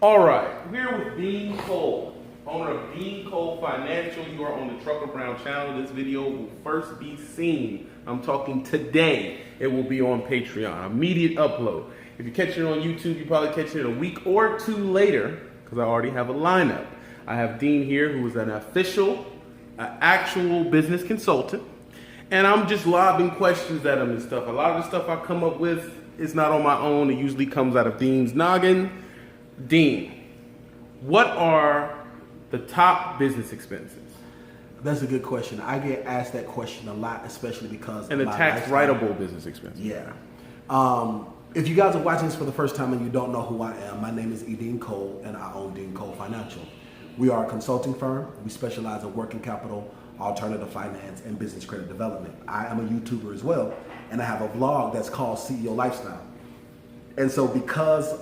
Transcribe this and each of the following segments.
All right, we're here with Dean Cole, owner of Dean Cole Financial. You are on the Trucker Brown channel. This video will first be seen, I'm talking today. It will be on Patreon, immediate upload. If you're catching it on YouTube, you probably catching it a week or two later, because I already have a lineup. I have Dean here, who is an official, actual business consultant, and I'm just lobbing questions at him and stuff. A lot of the stuff I come up with is not on my own. It usually comes out of Dean's noggin. Dean, what are the top business expenses? That's a good question. I get asked that question a lot, especially because and the tax writable business expenses. Yeah. If you guys are watching this for the first time and you don't know who I am, my name is Dean Cole, and I own Dean Cole Financial. We are a consulting firm. We specialize in working capital, alternative finance, and business credit development. I am a YouTuber as well, and I have a vlog that's called CEO Lifestyle. And so because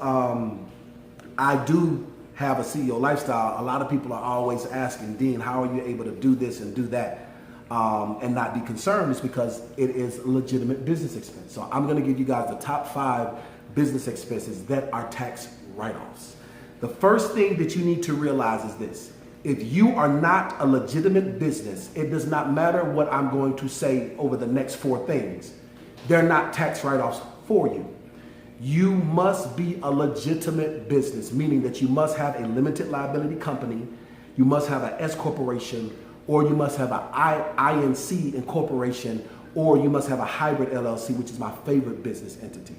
I do have a CEO lifestyle, a lot of people are always asking, Dean, how are you able to do this and do that and not be concerned? It's because it is a legitimate business expense. So I'm going to give you guys the top 5 business expenses that are tax write-offs. The first thing that you need to realize is this. If you are not a legitimate business, it does not matter what I'm going to say over the next 4 things. They're not tax write-offs for you. You must be a legitimate business, meaning that you must have a limited liability company, you must have an S corporation, or you must have an INC incorporation, or you must have a hybrid LLC, which is my favorite business entity.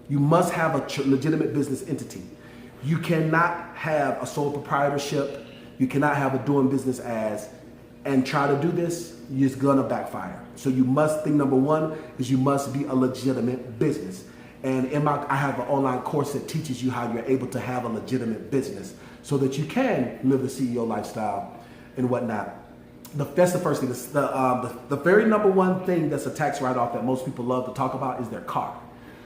You must have a legitimate business entity. You cannot have a sole proprietorship, you cannot have a doing business as, and try to do this, it's gonna backfire. So you must, thing number 1 is you must be a legitimate business. And I have an online course that teaches you how you're able to have a legitimate business so that you can live the CEO lifestyle and whatnot. That's the first thing. The very number 1 thing that's a tax write-off that most people love to talk about is their car.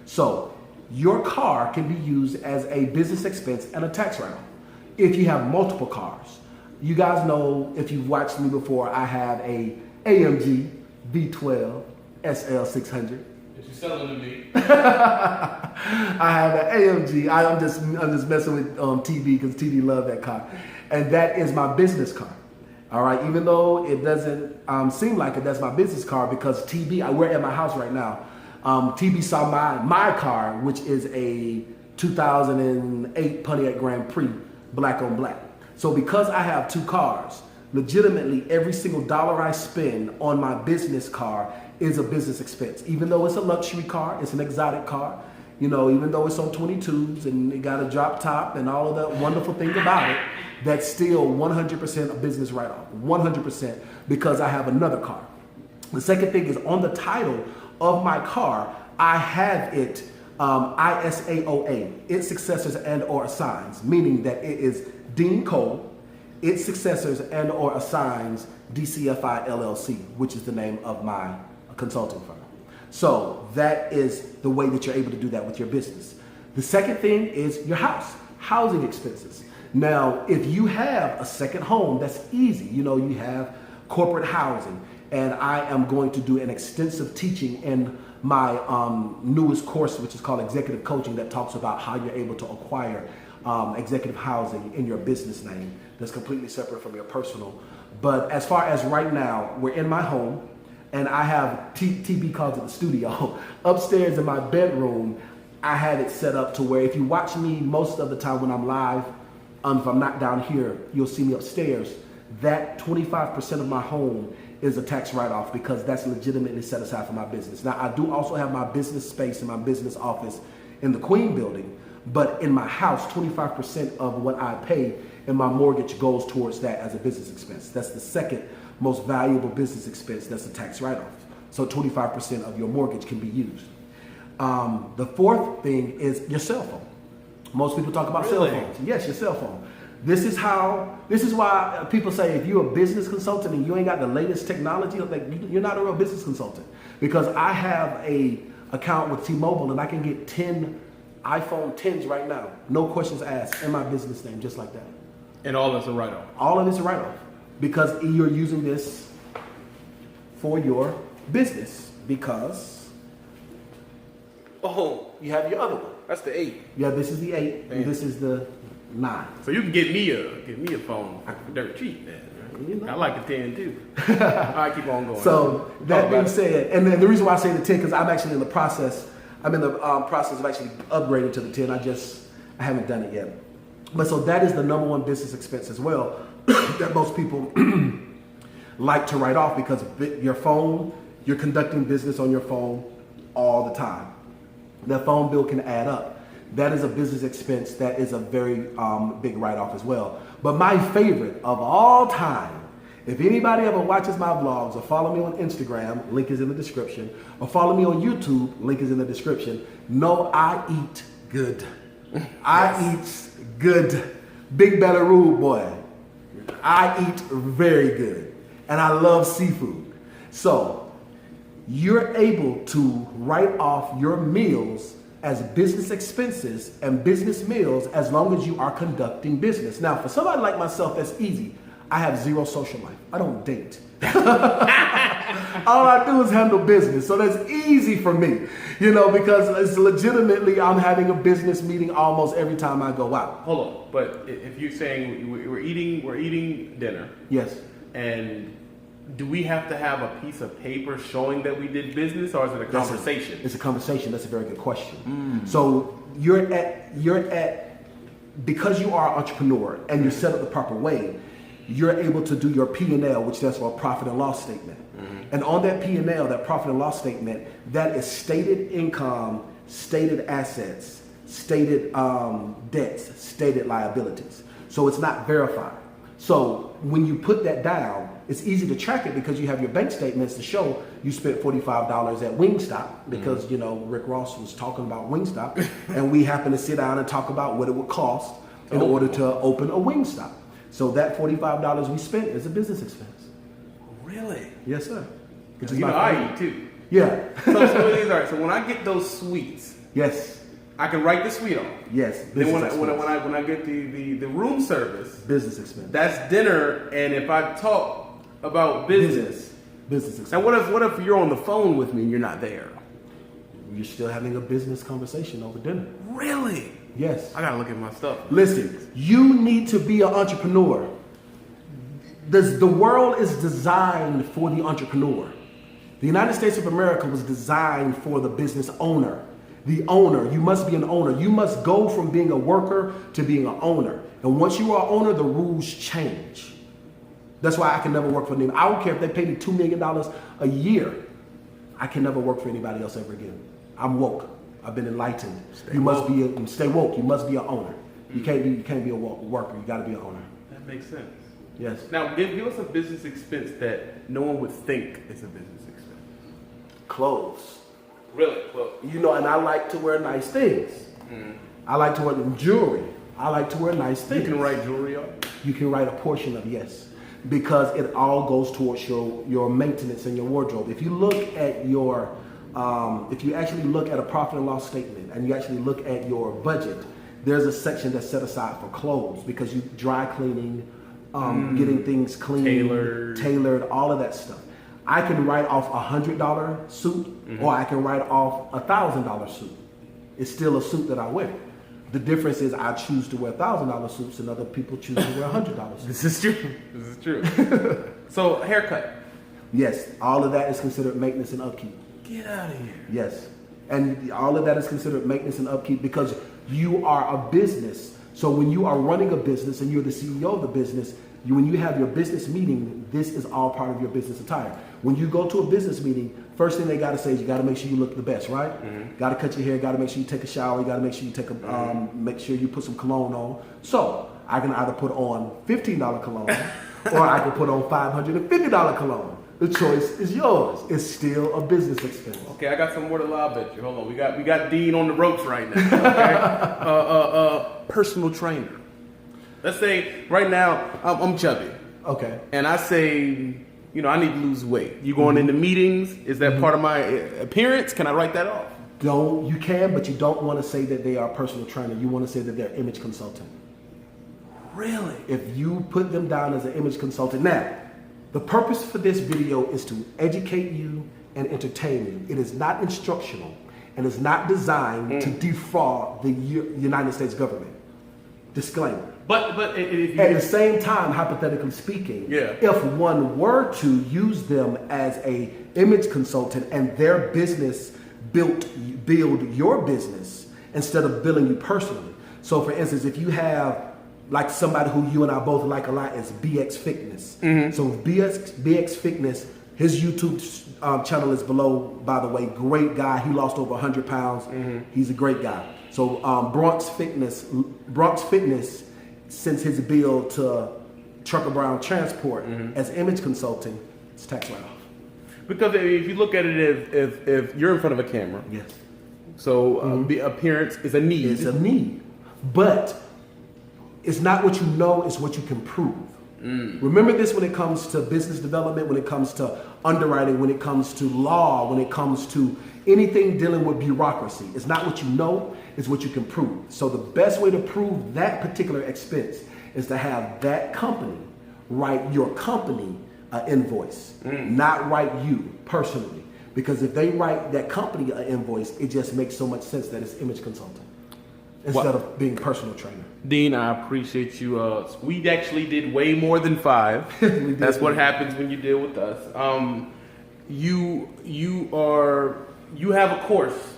So your car can be used as a business expense and a tax write-off. If you have multiple cars, you guys know, if you've watched me before, I have a AMG V12 SL600. You're selling to me. I have an AMG. I'm just messing with TV because TV love that car, and that is my business car. All right, even though it doesn't seem like it, that's my business car because we're at my house right now. TB saw my car, which is a 2008 Pontiac Grand Prix, black on black. So because I have 2 cars, legitimately every single dollar I spend on my business car is a business expense. Even though it's a luxury car, it's an exotic car, you know, even though it's on 22s and it got a drop top and all of the wonderful thing about it, that's still 100% a business write-off, 100%, because I have another car. The second thing is on the title of my car, I have it ISAOA, its successors and or assigns, meaning that it is Dean Cole, its successors and or assigns DCFI LLC, which is the name of my consulting firm. So that is the way that you're able to do that with your business. The second thing is your housing expenses. Now, if you have a second home, that's easy. You know, you have corporate housing, and I am going to do an extensive teaching in my newest course, which is called Executive Coaching, that talks about how you're able to acquire executive housing in your business name that's completely separate from your personal. But as far as right now, we're in my home, and I have TB calls it the studio. Upstairs in my bedroom, I had it set up to where if you watch me most of the time when I'm live, if I'm not down here, you'll see me upstairs. That 25% of my home is a tax write-off because that's legitimately set aside for my business. Now, I do also have my business space and my business office in the Queen building, but in my house, 25% of what I pay in my mortgage goes towards that as a business expense. That's the second most valuable business expense. That's a tax write-off. So 25% of your mortgage can be used. The fourth thing is your cell phone. Most people talk about cell phones. Yes, your cell phone. This is why people say if you're a business consultant and you ain't got the latest technology, like you're not a real business consultant. Because I have a account with T-Mobile and I can get 10 iPhone 10s right now, no questions asked, in my business name, just like that. And all that's a write-off. All of it's a write-off because you're using this for your business because you have your other one. That's the 8. Yeah, this is the 8. And this is the 9. So you can get me a phone for dirt cheap, man. You know. I like the 10 too. All right, keep on going. So that being said, and then the reason why I say the 10 because I'm actually in the process. I'm in the process of actually upgrading to the 10. I haven't done it yet. But so that is the number one business expense as well that most people like to write off because your phone, you're conducting business on your phone all the time. That phone bill can add up. That is a business expense that is a very big write-off as well. But my favorite of all time, if anybody ever watches my vlogs or follow me on Instagram, link is in the description, or follow me on YouTube, link is in the description, know I eat good. I eat good. Big Belly Rule boy. I eat very good. And I love seafood. So you're able to write off your meals as business expenses and business meals as long as you are conducting business. Now, for somebody like myself, that's easy. I have zero social life. I don't date. All I do is handle business. So that's easy for me, because it's legitimately I'm having a business meeting almost every time I go out. Hold on, but if you're saying we're eating dinner. Yes. And do we have to have a piece of paper showing that we did business, or is it a conversation? It's a conversation. That's a very good question. So you're at because you are an entrepreneur and you're set up the proper way, you're able to do your P&L, which stands for a profit and loss statement. And on that P&L, that profit and loss statement, that is stated income, stated assets, stated debts, stated liabilities. So it's not verified. So when you put that down, it's easy to track it because you have your bank statements to show you spent $45 at Wingstop because, Rick Ross was talking about Wingstop and we happened to sit down and talk about what it would cost in order to open a Wingstop. So that $45 we spent is a business expense. Really? Yes, sir. I eat too. Yeah. so it is, all right. So when I get those sweets, yes, I can write the sweet on. Yes. Then when I get the room service, business expense. That's dinner. And if I talk about business expense. And what if you're on the phone with me and you're not there? You're still having a business conversation over dinner. Really? Yes. I gotta look at my stuff. Listen, you need to be an entrepreneur. The world is designed for the entrepreneur. The United States of America was designed for the business owner. The owner, you must be an owner. You must go from being a worker to being an owner. And once you are an owner, the rules change. That's why I can never work for them. I don't care if they pay me $2 million a year. I can never work for anybody else ever again. I'm woke. I've been enlightened. Stay woke. You must be an owner. You can't be a worker. You got to be an owner. That makes sense. Yes. Now, give us a business expense that no one would think is a business expense. Clothes. Really? Clothes. And I like to wear nice things. I like to wear jewelry. I like to wear nice things. You can write jewelry on? You can write a portion of yes. Because it all goes towards your maintenance and your wardrobe. If you look at if you actually look at a profit and loss statement and you actually look at your budget, there's a section that's set aside for clothes because you dry cleaning, getting things clean, tailored, all of that stuff. I can write off $100 suit or I can write off $1,000 suit. It's still a suit that I wear. The difference is I choose to wear $1,000 suits and other people choose to wear $100 suits. This is true. So haircut. Yes, all of that is considered maintenance and upkeep. Get out of here. Yes, and all of that is considered maintenance and upkeep because you are a business. So when you are running a business and you're the CEO of the business, when you have your business meeting, this is all part of your business attire. When you go to a business meeting, first thing they got to say is you got to make sure you look the best, right? Got to cut your hair, got to make sure you take a shower, you got to make sure you make sure you put some cologne on. So I can either put on $15 cologne or I can put on $550 cologne. The choice is yours. It's still a business expense. Okay, I got some more to lob at you. Hold on, we got Dean on the ropes right now. Okay, personal trainer. Let's say right now I'm chubby. Okay. And I say, I need to lose weight. You going into meetings? Is that part of my appearance? Can I write that off? You can, but you don't want to say that they are a personal trainer. You want to say that they're image consultant. Really? If you put them down as an image consultant. Now, the purpose for this video is to educate you and entertain you. It is not instructional and it's not designed to defraud the United States government. Disclaimer. But if you, At the same time, hypothetically speaking, Yeah. if one were to use them as a image consultant and their business build your business instead of billing you personally. So for instance, if you have like somebody who you and I both like a lot is BX Fitness. So BX Fitness, his YouTube channel is below, by the way. Great guy. He lost over 100 pounds. He's a great guy. So Bronx Fitness, since his bill to Trucker Brown Transport as image consulting, it's tax write-off. because if you look at it, if you're in front of a camera, Yes. so the appearance is a need. It's a need. But it's not what you know, it's what you can prove. Remember this when it comes to business development, when it comes to underwriting, when it comes to law, when it comes to anything dealing with bureaucracy. It's not what you know, it's what you can prove. So the best way to prove that particular expense is to have that company write your company an invoice, not write you personally. Because if they write that company an invoice, it just makes so much sense that it's image consulting instead of being personal trainer. Dean, I appreciate you. We actually did way more than 5. That's what happens when you deal with us. You have a course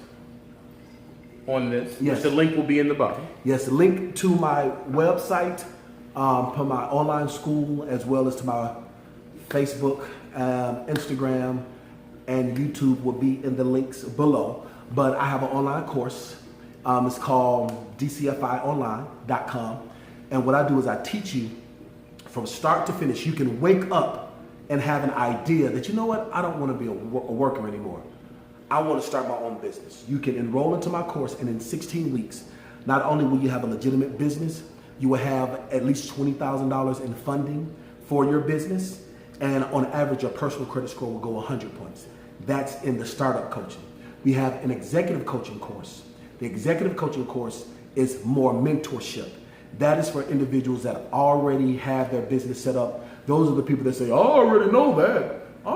on this. Yes. Which the link will be in the bottom. Yes, the link to my website, for my online school, as well as to my Facebook, Instagram, and YouTube will be in the links below. But I have an online course. It's called dcfionline.com. And what I do is I teach you from start to finish. You can wake up and have an idea that, you know what, I don't want to be a worker anymore. I want to start my own business. You can enroll into my course, and in 16 weeks, not only will you have a legitimate business, you will have at least $20,000 in funding for your business. And on average, your personal credit score will go 100 points. That's in the startup coaching. We have an executive coaching course. The executive coaching course is more mentorship. That is for individuals that already have their business set up. Those are the people that say, I already know that. I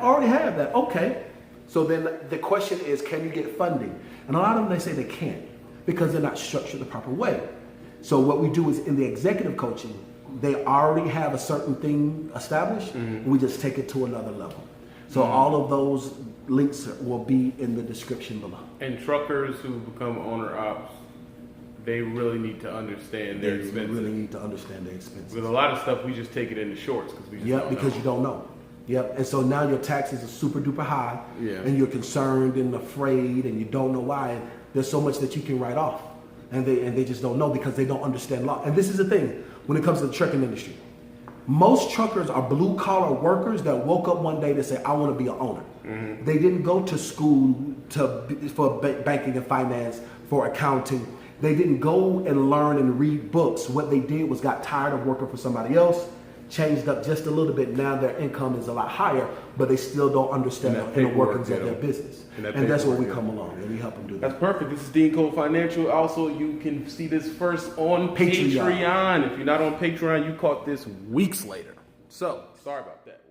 already have that. Okay. So then the question is, can you get funding? And a lot of them, they say they can't because they're not structured the proper way. So what we do is in the executive coaching, they already have a certain thing established, and we just take it to another level. So all of those links will be in the description below. And truckers who become owner ops, they really need to understand their expenses. They really need to understand their expenses. With a lot of stuff, we just take it in the shorts because we just don't know. You don't know. Yep, and so now your taxes are super duper high, and you're concerned and afraid, and you don't know why. And there's so much that you can write off, and they just don't know because they don't understand law. And this is the thing when it comes to the trucking industry. Most truckers are blue collar workers that woke up one day to say, I want to be an owner. They didn't go to school for banking and finance, for accounting. They didn't go and learn and read books. What they did was got tired of working for somebody else, changed up just a little bit. Now their income is a lot higher, but they still don't understand the workings of their business. And that's where we come along and we help them do that. That's perfect. This is Dean Cole Financial. Also, you can see this first on Patreon. If you're not on Patreon, you caught this weeks later. So, sorry about that.